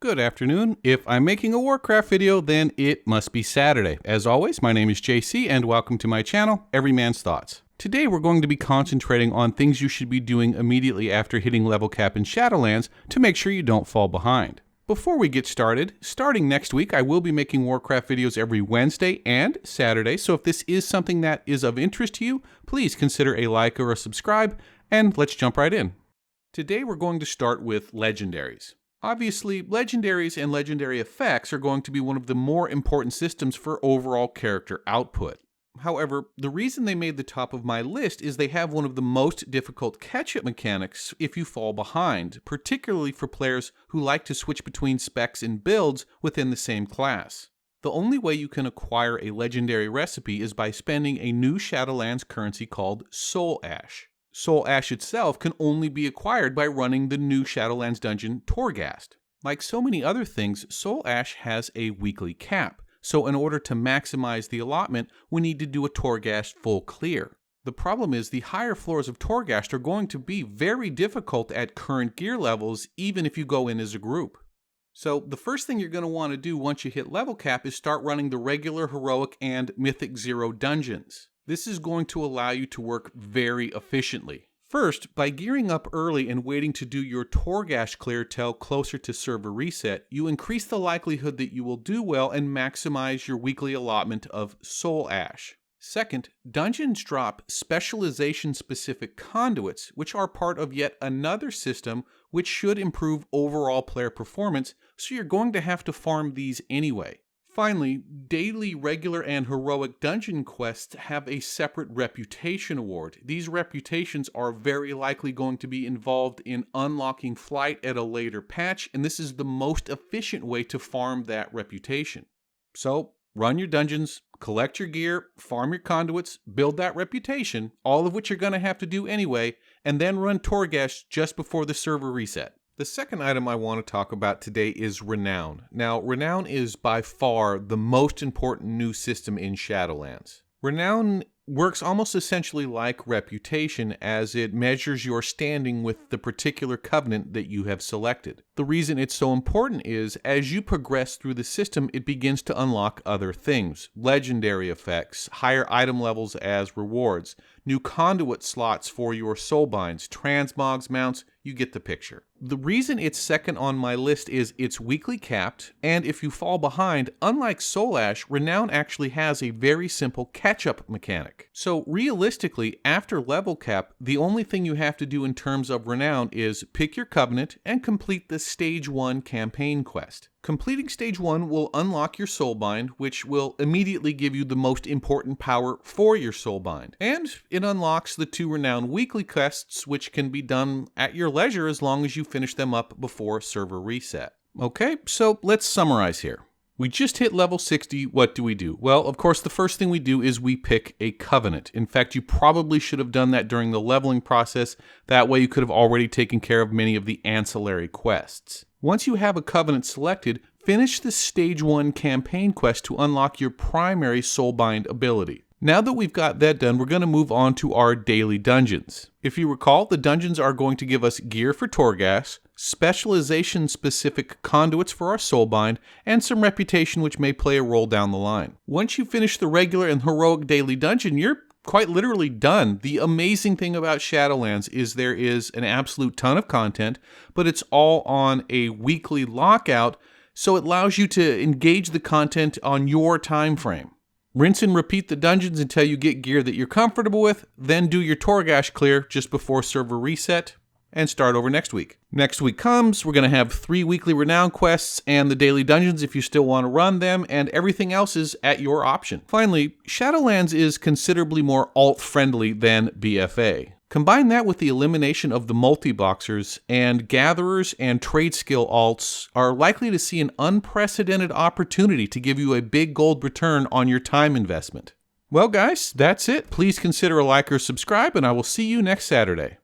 Good afternoon. If I'm making a Warcraft video, then it must be Saturday. As always, my name is JC and welcome to my channel, Every Man's Thoughts. Today we're going to be concentrating on things you should be doing immediately after hitting level cap in Shadowlands to make sure you don't fall behind. Before we get started, starting next week I will be making Warcraft videos every Wednesday and Saturday, so if this is something that is of interest to you, please consider a like or a subscribe, and let's jump right in. Today we're going to start with Legendaries. Obviously, Legendaries and Legendary effects are going to be one of the more important systems for overall character output. However, the reason they made the top of my list is they have one of the most difficult catch-up mechanics if you fall behind, particularly for players who like to switch between specs and builds within the same class. The only way you can acquire a Legendary recipe is by spending a new Shadowlands currency called Soul Ash. Soul Ash itself can only be acquired by running the new Shadowlands dungeon Torghast. Like so many other things, Soul Ash has a weekly cap, so in order to maximize the allotment, we need to do a Torghast full clear. The problem is the higher floors of Torghast are going to be very difficult at current gear levels, even if you go in as a group. So the first thing you're going to want to do once you hit level cap is start running the regular Heroic and Mythic 0 dungeons. This is going to allow you to work very efficiently. First, by gearing up early and waiting to do your Torghast clear till closer to server reset, you increase the likelihood that you will do well and maximize your weekly allotment of Soul Ash. Second, dungeons drop specialization-specific conduits, which are part of yet another system which should improve overall player performance, so you're going to have to farm these anyway. Finally, daily, regular, and heroic dungeon quests have a separate reputation award. These reputations are very likely going to be involved in unlocking flight at a later patch, and this is the most efficient way to farm that reputation. So, run your dungeons, collect your gear, farm your conduits, build that reputation, all of which you're going to have to do anyway, and then run Torghast just before the server reset. The second item I want to talk about today is Renown. Now, Renown is by far the most important new system in Shadowlands. Renown works almost essentially like Reputation, as it measures your standing with the particular covenant that you have selected. The reason it's so important is, as you progress through the system, it begins to unlock other things. Legendary effects, higher item levels as rewards, new conduit slots for your soulbinds, transmogs, mounts, you get the picture. The reason it's second on my list is it's weekly capped, and if you fall behind, unlike Soul Ash, Renown actually has a very simple catch-up mechanic. So realistically, after level cap, the only thing you have to do in terms of Renown is pick your covenant and complete the Stage 1 campaign quest. Completing Stage 1 will unlock your soulbind, which will immediately give you the most important power for your soulbind. And it unlocks the 2 Renown weekly quests, which can be done at your leisure as long as you finish them up before server reset. Okay, so let's summarize here. We just hit level 60, what do? Well, of course, the first thing we do is we pick a covenant. In fact, you probably should have done that during the leveling process. That way you could have already taken care of many of the ancillary quests. Once you have a covenant selected, finish the Stage 1 campaign quest to unlock your primary soulbind ability. Now that we've got that done, we're going to move on to our daily dungeons. If you recall, the dungeons are going to give us gear for Torghast, specialization-specific conduits for our soulbind, and some reputation which may play a role down the line. Once you finish the regular and heroic daily dungeon, you're quite literally done. The amazing thing about Shadowlands is there is an absolute ton of content, but it's all on a weekly lockout, so it allows you to engage the content on your time frame. Rinse and repeat the dungeons until you get gear that you're comfortable with, then do your Torghast clear just before server reset, and start over next week. Next week comes, we're going to have 3 weekly Renown quests and the daily dungeons if you still want to run them, and everything else is at your option. Finally, Shadowlands is considerably more alt-friendly than BFA. Combine that with the elimination of the multi-boxers, and gatherers and trade skill alts are likely to see an unprecedented opportunity to give you a big gold return on your time investment. Well guys, that's it. Please consider a like or subscribe, and I will see you next Saturday.